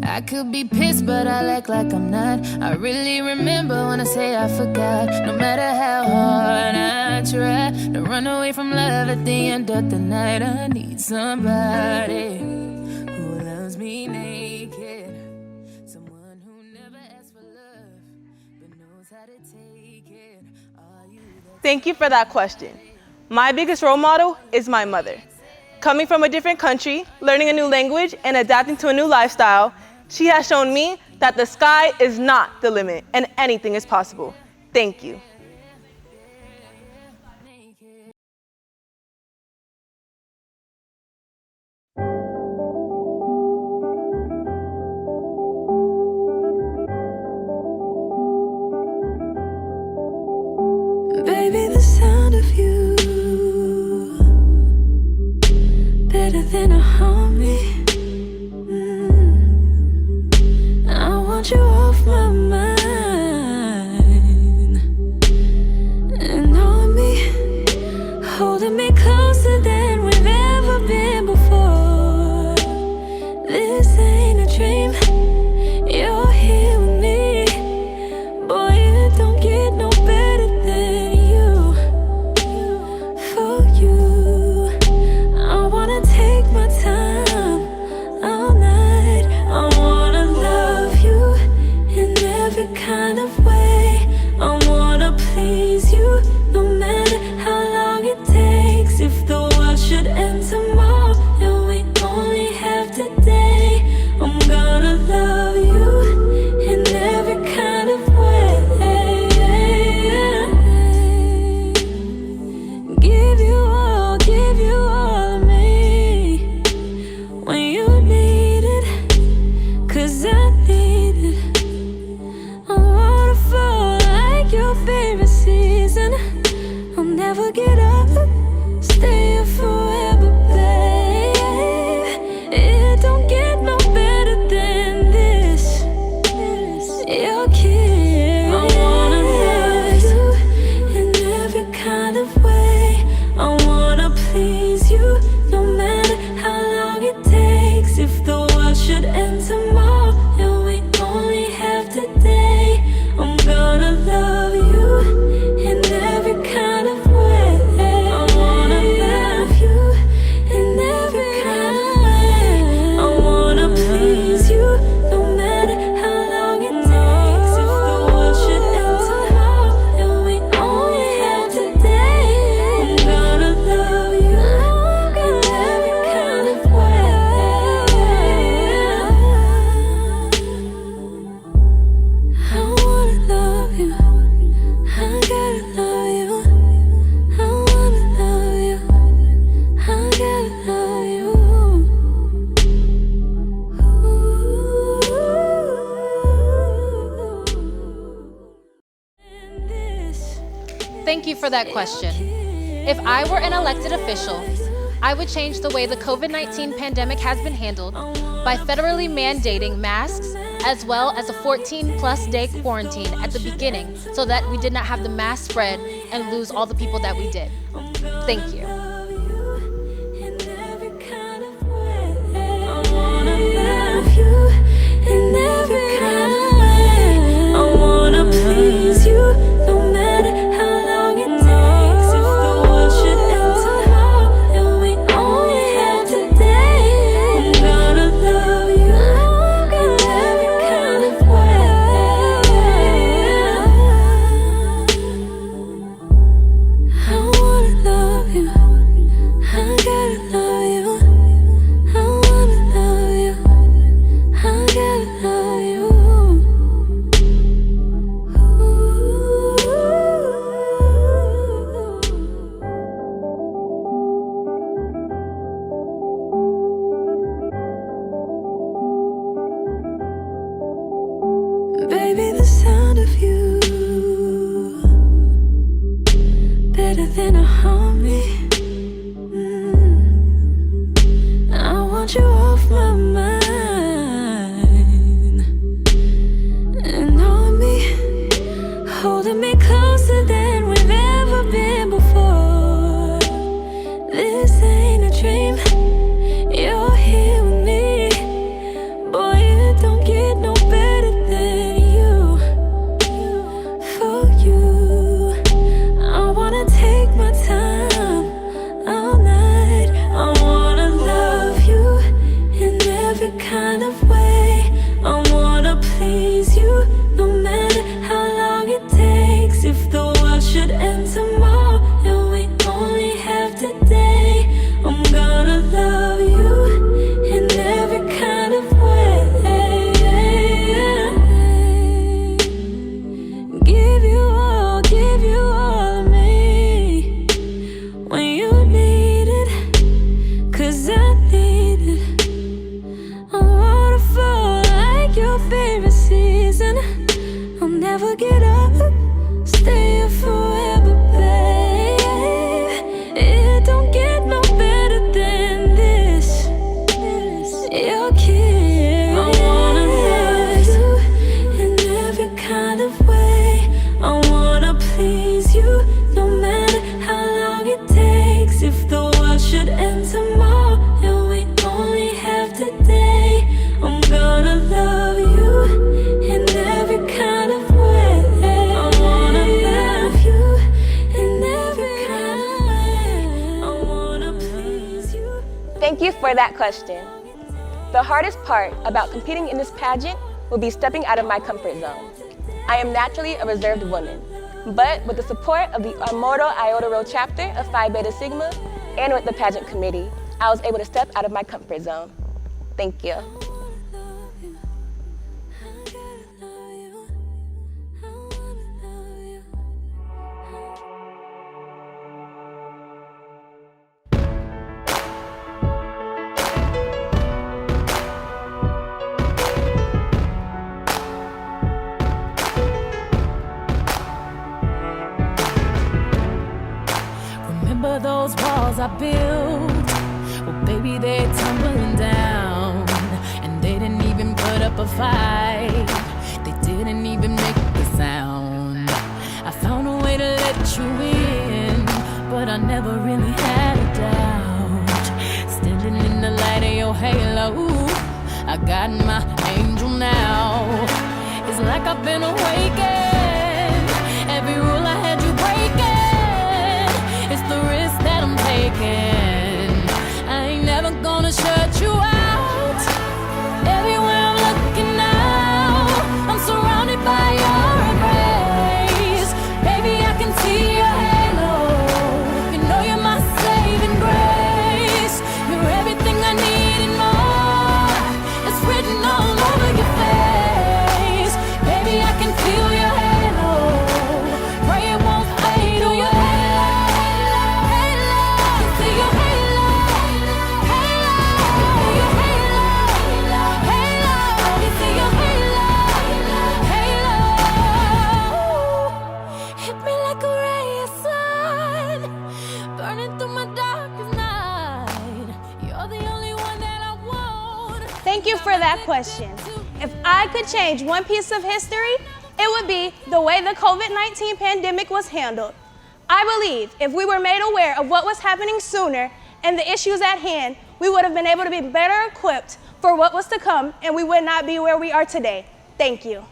I could be pissed, but I act like I'm not. I really remember when I say I forgot. No matter how hard I try to run away from love at the end of the night, I need somebody who loves me naked. Someone who never asks for love, but knows how to take it. Thank you for that question. My biggest role model is my mother. Coming from a different country, learning a new language, and adapting to a new lifestyle, she has shown me that the sky is not the limit and anything is possible. Thank you. Baby, the sound of you every kind of way. I wanna please you, no matter how long it takes. If the world should end tomorrow and we only have today, I'm gonna love you in every kind of way. Give you all of me when you need it, 'cause I need it. I'm waterfall like your favorite season. I'll never get up, stay here forever, babe. It don't get no better than this. Your kiss. I wanna love you in every kind of way. I wanna please you, no matter how long it takes. If the world should end tomorrow and we only have today, I'm gonna love you in every kind of way. I wanna love you in every kind of way. I wanna please you, no matter how long it takes. If the world should end tomorrow and we only have today, I'm gonna love you in every kind of way. I wanna love you, I gotta love you. I wanna love you, I gotta love you. Thank you for that question. If I were an elected official, I would change the way the COVID-19 pandemic has been handled by federally mandating masks as well as a 14+ day quarantine at the beginning so that we did not have the mass spread and lose all the people that we did. Thank you. I wanna love you in every kind of way. I wanna please you, no matter how long it takes. If the world should end tomorrow and we only have today, I'm gonna love you in every kind of way. I wanna love you, I gotta love you. I wanna love you, I gotta love you. Baby, the sound of you better than a harmony. I want you off my mind and on me, holding me closer than we've ever been before. This ain't a dream, you're here with me. Boy, it don't get no better than you. For you, I wanna take my time all night. I wanna love you in every kind of way. I wanna please you, no matter how long it takes. If the world should end tomorrow and we only have today, I'm gonna love you in every kind of way. Give you all of me when you need it, 'cause I need it. I'm waterfall like your favorite season. I'll never get up, stay here forever, babe. It don't get no better than this. Your kiss. I wanna love you in every kind of way. I wanna please you, no matter how long it takes. If the world should end tomorrow and we only have today, I'm gonna love you in every kind of way. I wanna love you in every kind of way. I wanna please you. Thank you for that question. The hardest part about competing in this pageant will be stepping out of my comfort zone. I am naturally a reserved woman, but with the support of the Immortal Iota Rho chapter of Phi Beta Sigma and with the pageant committee, I was able to step out of my comfort zone. Thank you. Remember those walls I built? Well, baby, they're tumbling down. And they didn't even put up a fight. They didn't even make a sound. I found a way to let you in, but I never really had a doubt. Standing in the light of your halo, I got my angel now. It's like I've been awakened. Every rule I had you breaking, it's the risk that I'm taking. I ain't never gonna shut you out. Everywhere I'm looking now, I'm surrounded by your embrace. Baby, I can see your halo. You know you're my saving grace. You're everything I need and more. It's written all over your face. Baby, I can feel your halo. Pray it won't fade away. See your halo, your halo, you see your halo. Hit me like a ray of sun, burning through my darkest night. You're the only one that I want. Thank you for that question. If I could change one piece of history, it would be the way the COVID-19 pandemic was handled. I believe if we were made aware of what was happening sooner and the issues at hand, we would have been able to be better equipped for what was to come, and we would not be where we are today. Thank you.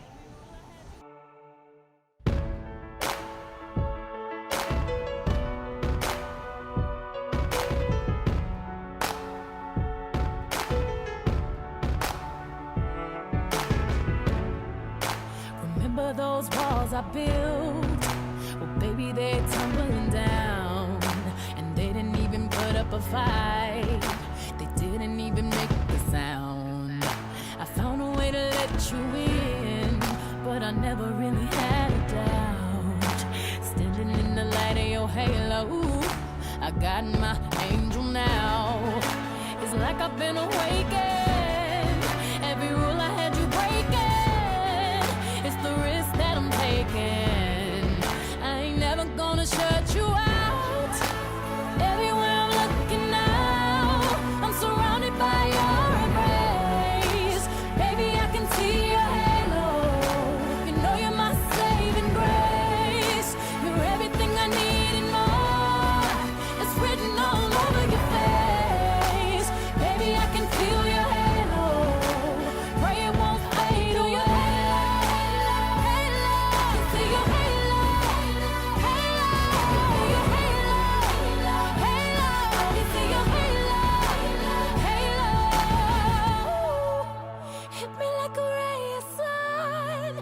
Remember those walls I built? Well, baby, they're tumbling down. And they didn't even put up a fight. They didn't even make a sound. I found a way to let you in, but I never really had a doubt. Standing in the light of your halo, I got my angel now. It's like I've been awakened. Every rule I had you breaking, it's the risk that I'm taking. I ain't never gonna shut you out. Everywhere I'm looking now, I'm surrounded by your embrace. Baby, I can see your halo. You know you're my saving grace. You're everything I need and more. It's written all over your face. Baby, I can feel your halo. Pray it won't fade away. See your halo, your halo, you see your halo. Hit me like a ray of sun,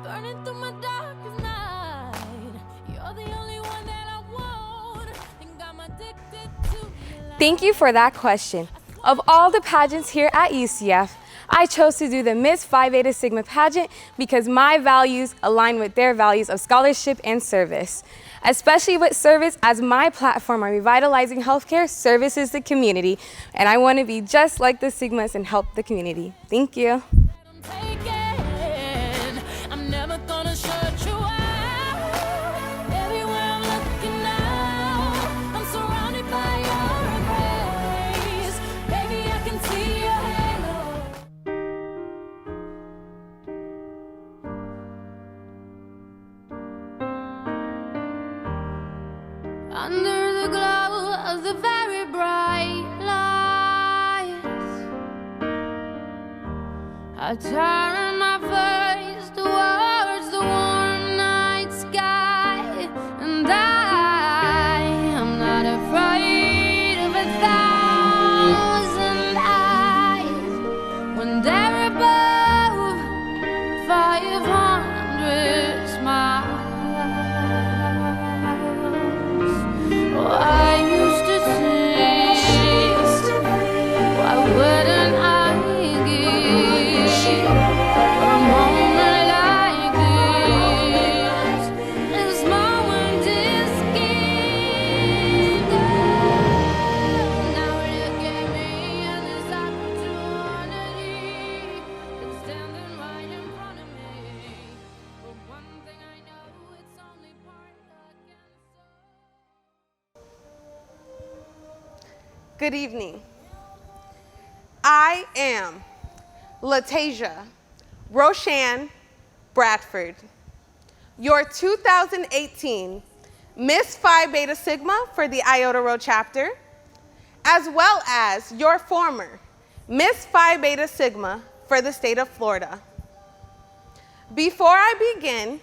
burning through my darkest night. You're the only one that I want, think I'm addicted to your light. Thank you for that question. Of all the pageants here at UCF, I chose to do the Miss Phi Beta Sigma pageant because my values align with their values of scholarship and service, especially with service as my platform on revitalizing healthcare services the community, and I want to be just like the Sigmas and help the community. Thank you. I'm never gonna shut you out. Everywhere I'm looking now, I'm surrounded by your embrace. Baby, I can see your halo. Under the glow of the very bright lights, I turn my face towards the warm night sky, and I am not afraid of 1,000 eyes when they're above 500 Good evening. I am Latasia Roshan Bradford, your 2018 Miss Phi Beta Sigma for the Iota Rho chapter, as well as your former Miss Phi Beta Sigma for the state of Florida. Before I begin,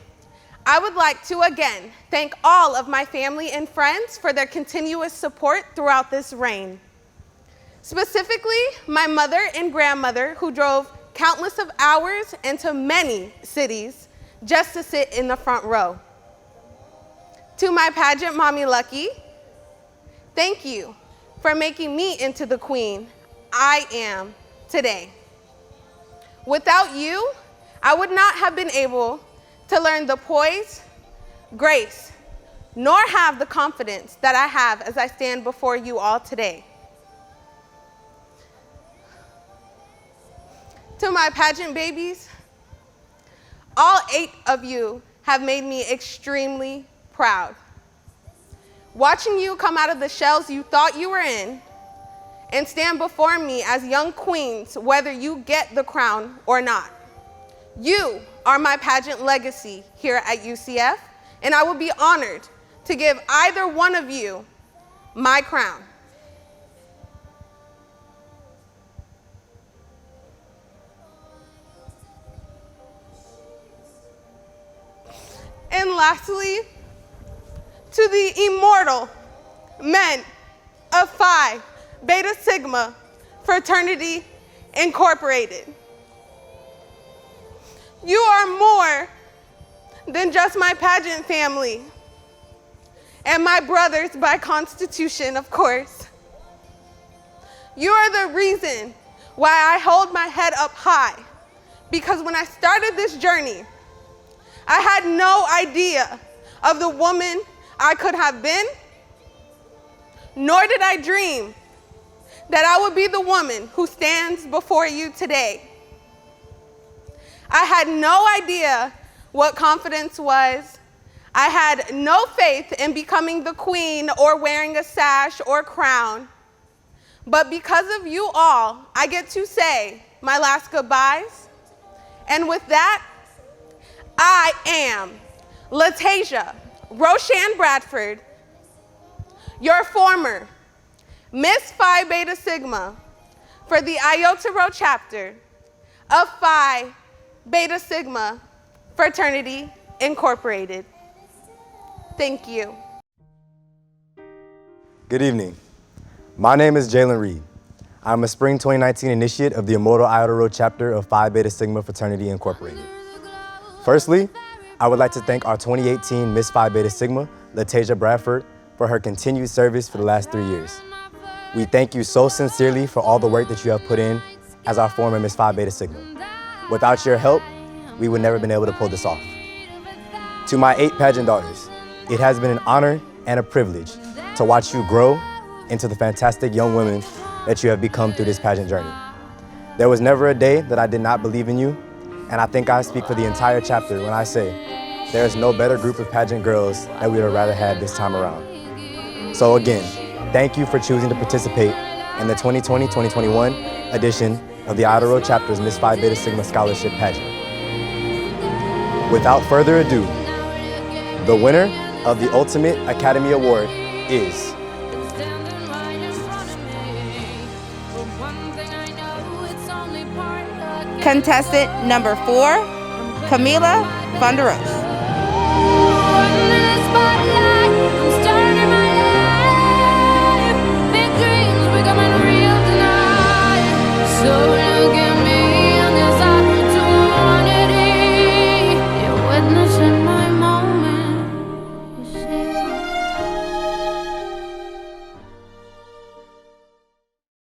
I would like to again thank all of my family and friends for their continuous support throughout this reign. Specifically, my mother and grandmother who drove countless of hours into many cities just to sit in the front row. To my pageant mommy Lucky, thank you for making me into the queen I am today. Without you, I would not have been able to learn the poise, grace, nor have the confidence that I have as I stand before you all today. To my pageant babies, all 8 of you have made me extremely proud. Watching you come out of the shells you thought you were in and stand before me as young queens, whether you get the crown or not. You are my pageant legacy here at UCF, and I would be honored to give either one of you my crown. And lastly, to the immortal men of Phi Beta Sigma Fraternity Incorporated. You are more than just my pageant family and my brothers by constitution, of course. You are the reason why I hold my head up high, because when I started this journey, I had no idea of the woman I could have been, nor did I dream that I would be the woman who stands before you today. I had no idea what confidence was. I had no faith in becoming the queen or wearing a sash or crown. But because of you all, I get to say my last goodbyes. And with that, I am Latasia Roshan Bradford, your former Miss Phi Beta Sigma for the Iota Rho chapter of Phi Beta Sigma Fraternity Incorporated. Thank you. Good evening. My name is Jalen Reed. I'm a spring 2019 initiate of the Immortal Iota Rho chapter of Phi Beta Sigma Fraternity Incorporated. Firstly, I would like to thank our 2018 Miss Phi Beta Sigma, Latasia Bradford, for her continued service for the last 3 years. We thank you so sincerely for all the work that you have put in as our former Miss Phi Beta Sigma. Without your help, we would never have been able to pull this off. To my 8 pageant daughters, it has been an honor and a privilege to watch you grow into the fantastic young women that you have become through this pageant journey. There was never a day that I did not believe in you, and I think I speak for the entire chapter when I say there is no better group of pageant girls that we would have rather had this time around. So again, thank you for choosing to participate in the 2020-2021 edition of the Iota Rho chapter's Miss Phi Beta Sigma Scholarship Pageant. Without further ado, the winner of the Ultimate Academy Award is contestant number 4, Camila Fonderos.